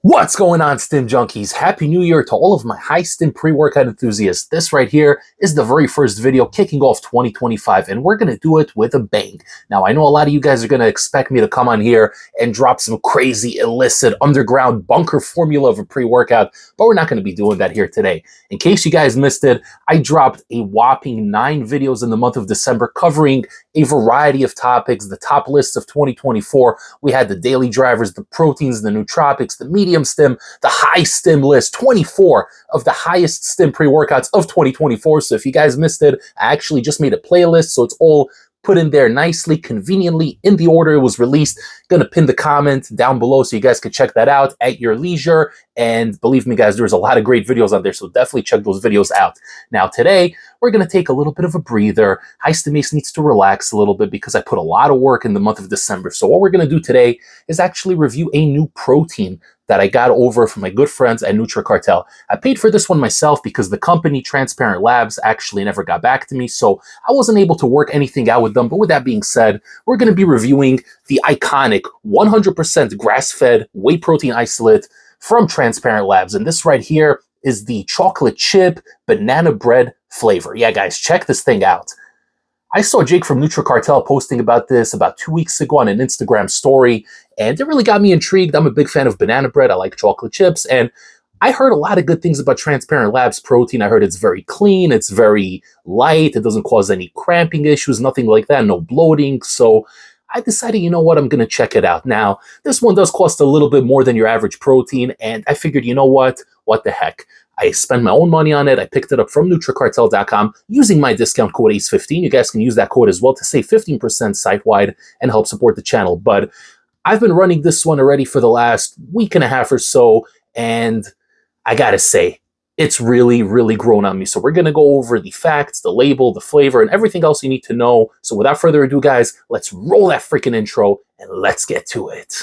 What's going on, Stim Junkies? Happy New Year to all of my high stim pre-workout enthusiasts. This right here is the very first video kicking off 2025, and we're going to do it with a bang. Now, I know a lot of you guys are going to expect me to come on here and drop some crazy, illicit, underground bunker formula of a pre-workout, but we're not going to be doing that here today. In case you guys missed it, I dropped a whopping 9 videos in the month of December covering a variety of topics, the top lists of 2024. We had the daily drivers, the proteins, the nootropics, the medium stim, the high stim list, 24 of the highest stim pre-workouts of 2024. So if you guys missed it, I actually just made a playlist, so it's all put in there nicely, conveniently, in the order it was released. Gonna pin the comment down below so you guys can check that out at your leisure. And believe me, guys, there's a lot of great videos on there, so definitely check those videos out. Now, today, we're gonna take a little bit of a breather. High Stim Ace needs to relax a little bit because I put a lot of work in the month of December. So what we're gonna do today is actually review a new protein that I got over from my good friends at NutriCartel. I paid for this one myself because the company Transparent Labs actually never got back to me, so I wasn't able to work anything out with them. But with that being said, we're going to be reviewing the iconic 100% grass-fed whey protein isolate from Transparent Labs. And this right here is the chocolate chip banana bread flavor. Yeah, guys, check this thing out. I saw Jake from NutriCartel posting about this about 2 weeks ago on an Instagram story, and it really got me intrigued. I'm a big fan of banana bread. I like chocolate chips, and I heard a lot of good things about Transparent Labs protein. I heard it's very clean, it's very light, it doesn't cause any cramping issues, nothing like that, no bloating. So I decided, you know what, I'm going to check it out. Now, this one does cost a little bit more than your average protein, and I figured, you know what the heck? I spent my own money on it. I picked it up from NutriCartel.com using my discount code ACE15. You guys can use that code as well to save 15% site-wide and help support the channel. But I've been running this one already for the last week and a half or so, and I gotta say, it's really, really grown on me. So we're gonna go over the facts, the label, the flavor, and everything else you need to know. So without further ado, guys, let's roll that freaking intro and let's get to it.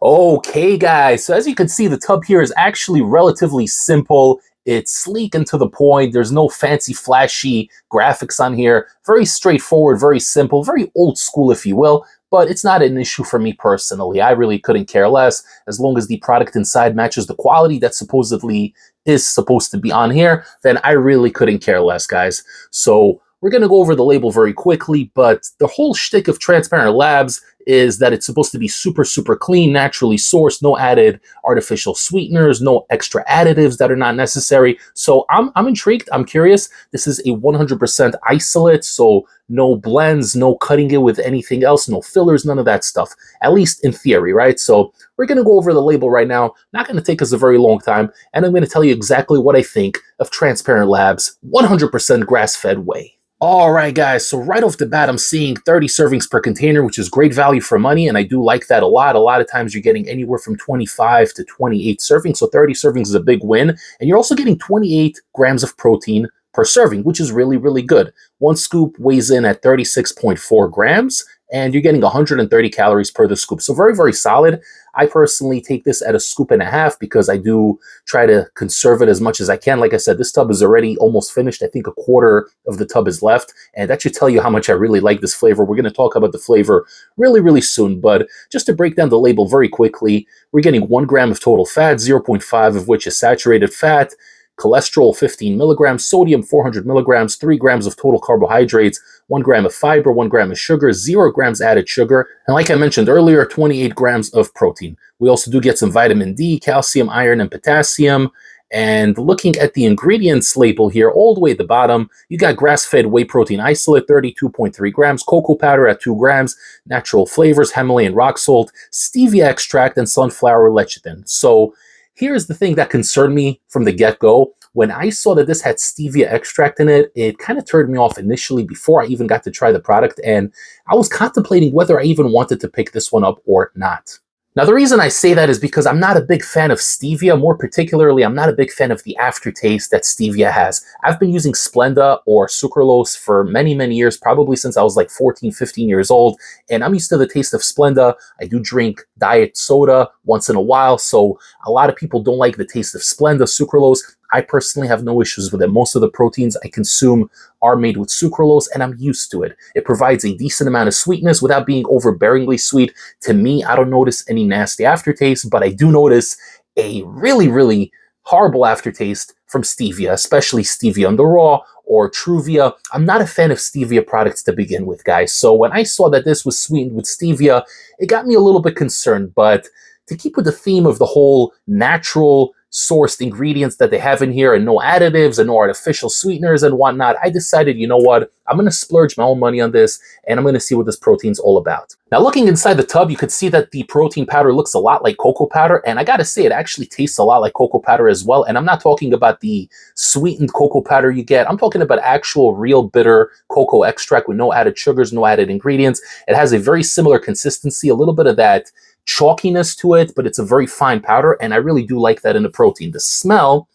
Okay, guys, so as you can see, the tub here is actually relatively simple. It's sleek and to the point. There's no fancy, flashy graphics on here. Very straightforward, very simple, very old school, if you will, but it's not an issue for me personally. I really couldn't care less as long as the product inside matches the quality that supposedly is supposed to be on here, then I really couldn't care less, guys. So we're going to go over the label very quickly, but the whole shtick of Transparent Labs is that it's supposed to be super, super clean, naturally sourced, no added artificial sweeteners, no extra additives that are not necessary. So I'm intrigued. I'm curious. This is a 100% isolate, so no blends, no cutting it with anything else, no fillers, none of that stuff, at least in theory, right? So we're going to go over the label right now. Not going to take us a very long time, and I'm going to tell you exactly what I think of Transparent Labs 100% grass-fed whey. All right, guys, so right off the bat, I'm seeing 30 servings per container, which is great value for money, and I do like that a lot. A lot of times you're getting anywhere from 25 to 28 servings, so 30 servings is a big win, and you're also getting 28 grams of protein per serving, which is really, really good. One scoop weighs in at 36.4 grams, and you're getting 130 calories per the scoop, so very, very solid. I personally take this at a scoop and a half because I do try to conserve it as much as I can. Like I said, this tub is already almost finished. I think a quarter of the tub is left, and that should tell you how much I really like this flavor. We're going to talk about the flavor really, really soon, but just to break down the label very quickly, we're getting 1 gram of total fat, 0.5 of which is saturated fat, cholesterol 15 milligrams, sodium 400 milligrams, 3 grams of total carbohydrates, 1 gram of fiber, 1 gram of sugar, 0 grams added sugar, and like I mentioned earlier, 28 grams of protein. We also do get some vitamin D, calcium, iron, and potassium. And looking at the ingredients label here, all the way at the bottom, you got grass-fed whey protein isolate, 32.3 grams, cocoa powder at 2 grams, natural flavors, Himalayan rock salt, stevia extract, and sunflower lecithin. So here's the thing that concerned me from the get-go. When I saw that this had stevia extract in it, it kind of turned me off initially before I even got to try the product, and I was contemplating whether I even wanted to pick this one up or not. Now, the reason I say that is because I'm not a big fan of Stevia. More particularly, I'm not a big fan of the aftertaste that Stevia has. I've been using Splenda or sucralose for many, many years, probably since I was like 14, 15 years old, and I'm used to the taste of Splenda. I do drink diet soda once in a while, so a lot of people don't like the taste of Splenda, sucralose. I personally have no issues with it. Most of the proteins I consume are made with sucralose, and I'm used to it. It provides a decent amount of sweetness without being overbearingly sweet. To me, I don't notice any nasty aftertaste, but I do notice a really, really horrible aftertaste from Stevia, especially Stevia on the raw or Truvia. I'm not a fan of Stevia products to begin with, guys. So when I saw that this was sweetened with Stevia, it got me a little bit concerned. But to keep with the theme of the whole natural sourced ingredients that they have in here and no additives and no artificial sweeteners and whatnot, I decided, you know what, I'm going to splurge my own money on this and I'm going to see what this protein's all about. Now, looking inside the tub, you could see that the protein powder looks a lot like cocoa powder, and I gotta say, it actually tastes a lot like cocoa powder as well. And I'm not talking about the sweetened cocoa powder you get. I'm talking about actual real bitter cocoa extract with no added sugars, no added ingredients. It has a very similar consistency, a little bit of that chalkiness to it, but it's a very fine powder, and I really do like that in the protein. The smell,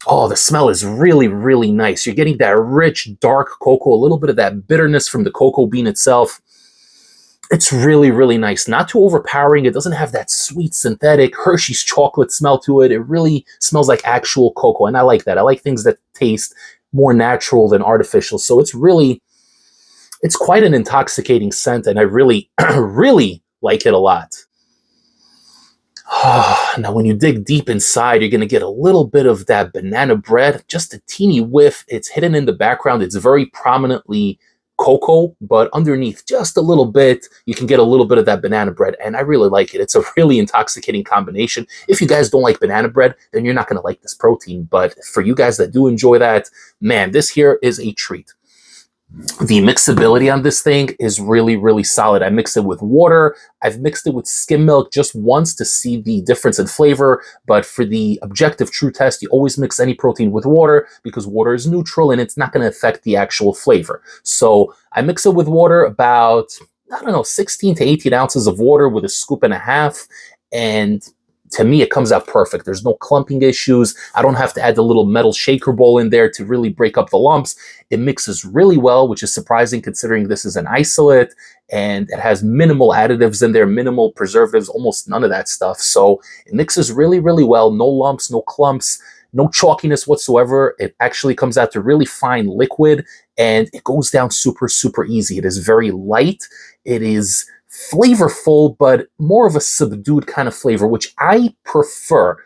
oh, the smell is really, really nice. You're getting that rich, dark cocoa, a little bit of that bitterness from the cocoa bean itself. It's really, really nice. Not too overpowering. It doesn't have that sweet, synthetic Hershey's chocolate smell to it. It really smells like actual cocoa, and I like that. I like things that taste more natural than artificial. So it's quite an intoxicating scent, and I really, really like it a lot. Now, when you dig deep inside, you're going to get a little bit of that banana bread, just a teeny whiff. It's hidden in the background. It's very prominently cocoa, but underneath just a little bit, you can get a little bit of that banana bread, and I really like it. It's a really intoxicating combination. If you guys don't like banana bread, then you're not going to like this protein, but for you guys that do enjoy that, man, this here is a treat. The mixability on this thing is really, really solid. I mix it with water. I've mixed it with skim milk just once to see the difference in flavor. But for the objective true test, you always mix any protein with water because water is neutral and it's not going to affect the actual flavor. So I mix it with water, about, I don't know, 16 to 18 ounces of water with a scoop and a half. And to me, it comes out perfect. There's no clumping issues. I don't have to add the little metal shaker bowl in there to really break up the lumps. It mixes really well, which is surprising considering this is an isolate and it has minimal additives in there, minimal preservatives, almost none of that stuff. So it mixes really, really well. No lumps, no clumps, no chalkiness whatsoever. It actually comes out to really fine liquid and it goes down super, super easy. It is very light. It is flavorful, but more of a subdued kind of flavor, which I prefer.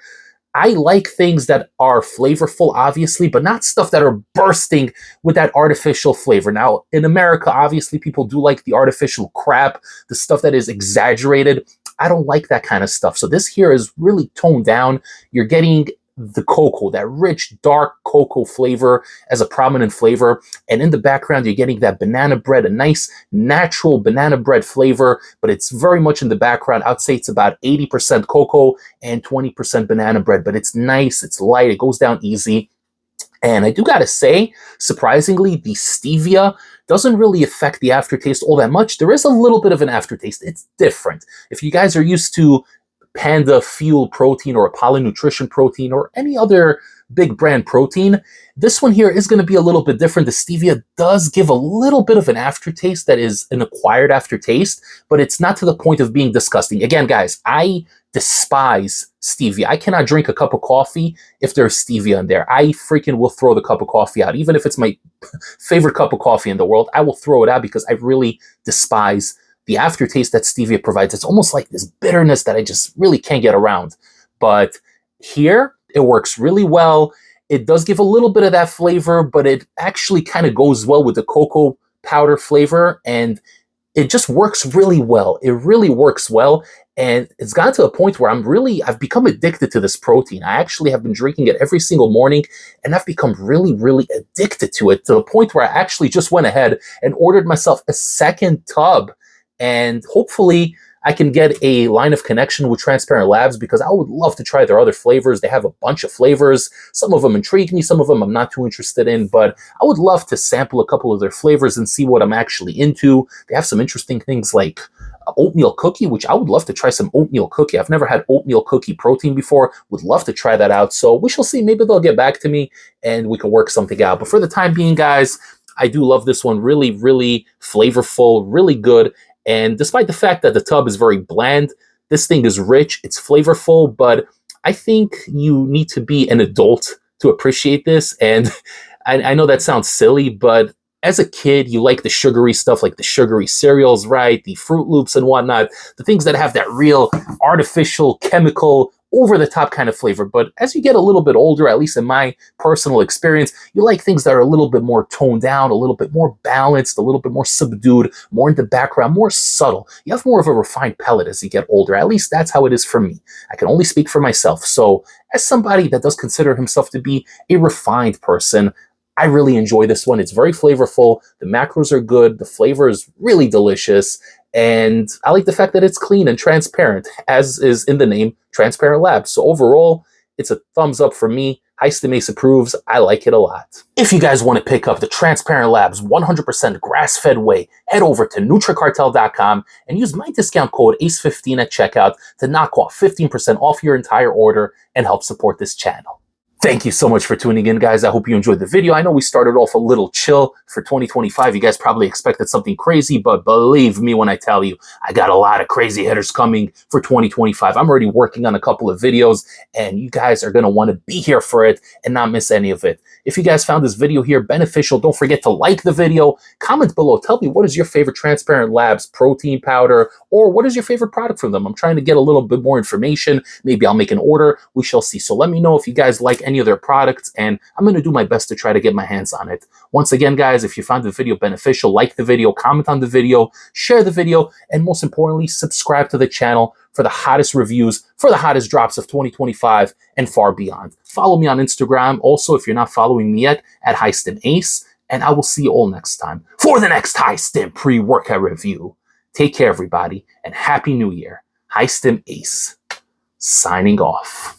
I like things that are flavorful, obviously, but not stuff that are bursting with that artificial flavor. Now, in America, obviously, people do like the artificial crap, the stuff that is exaggerated. I don't like that kind of stuff. So this here is really toned down. You're getting the cocoa, that rich, dark cocoa flavor as a prominent flavor. And in the background, you're getting that banana bread, a nice natural banana bread flavor, but it's very much in the background. I'd say it's about 80% cocoa and 20% banana bread, but it's nice, it's light, it goes down easy. And I do gotta say, surprisingly, the stevia doesn't really affect the aftertaste all that much. There is a little bit of an aftertaste. It's different. If you guys are used to Panda Fuel protein or Apollo Nutrition protein or any other big brand protein, this one here is going to be a little bit different. The stevia does give a little bit of an aftertaste that is an acquired aftertaste, but it's not to the point of being disgusting. Again, guys, I despise stevia. I cannot drink a cup of coffee if there's stevia in there. I freaking will throw the cup of coffee out. Even if it's my favorite cup of coffee in the world, I will throw it out because I really despise the aftertaste that stevia provides. It's almost like this bitterness that I just really can't get around. But here, it works really well. It does give a little bit of that flavor, but it actually kind of goes well with the cocoa powder flavor, and it just works really well. It really works well, and it's gotten to a point where I've become addicted to this protein. I actually have been drinking it every single morning, and I've become really, really addicted to it, to the point where I actually just went ahead and ordered myself a second tub. And hopefully I can get a line of connection with Transparent Labs because I would love to try their other flavors. They have a bunch of flavors. Some of them intrigue me. Some of them I'm not too interested in, but I would love to sample a couple of their flavors and see what I'm actually into. They have some interesting things like oatmeal cookie, which I would love to try some oatmeal cookie. I've never had oatmeal cookie protein before. Would love to try that out. So we shall see. Maybe they'll get back to me and we can work something out. But for the time being, guys, I do love this one. Really, really flavorful, really good. And despite the fact that the tub is very bland, this thing is rich, it's flavorful, but I think you need to be an adult to appreciate this. And I know that sounds silly, but as a kid, you like the sugary stuff, like the sugary cereals, right? The Fruit Loops and whatnot, the things that have that real artificial, chemical, over the top kind of flavor. But as you get a little bit older, at least in my personal experience, you like things that are a little bit more toned down, a little bit more balanced, a little bit more subdued, more in the background, more subtle. You have more of a refined palate as you get older. At least that's how it is for me. I can only speak for myself. So as somebody that does consider himself to be a refined person, I really enjoy this one. It's very flavorful. The macros are good. The flavor is really delicious. And I like the fact that it's clean and transparent, as is in the name, Transparent Labs. So overall, it's a thumbs up for me. High Stim Ace approves. I like it a lot. If you guys want to pick up the Transparent Labs 100% grass-fed whey, head over to NutriCartel.com and use my discount code ACE15 at checkout to knock off 15% off your entire order and help support this channel. Thank you so much for tuning in, guys. I hope you enjoyed the video. I know we started off a little chill for 2025. You guys probably expected something crazy, but believe me when I tell you, I got a lot of crazy hitters coming for 2025. I'm already working on a couple of videos, and you guys are going to want to be here for it and not miss any of it. If you guys found this video here beneficial, don't forget to like the video, comment below, tell me what is your favorite Transparent Labs protein powder, or what is your favorite product from them. I'm trying to get a little bit more information. Maybe I'll make an order. We shall see. So let me know if you guys like any of their products, and I'm going to do my best to try to get my hands on it. Once again, guys, if you found the video beneficial, like the video, comment on the video, share the video, and most importantly, subscribe to the channel for the hottest reviews, for the hottest drops of 2025 and far beyond. Follow me on Instagram. Also, if you're not following me yet, at High Stim Ace, and I will see you all next time for the next High Stim pre-workout review. Take care, everybody, and Happy New Year. High Stim Ace, signing off.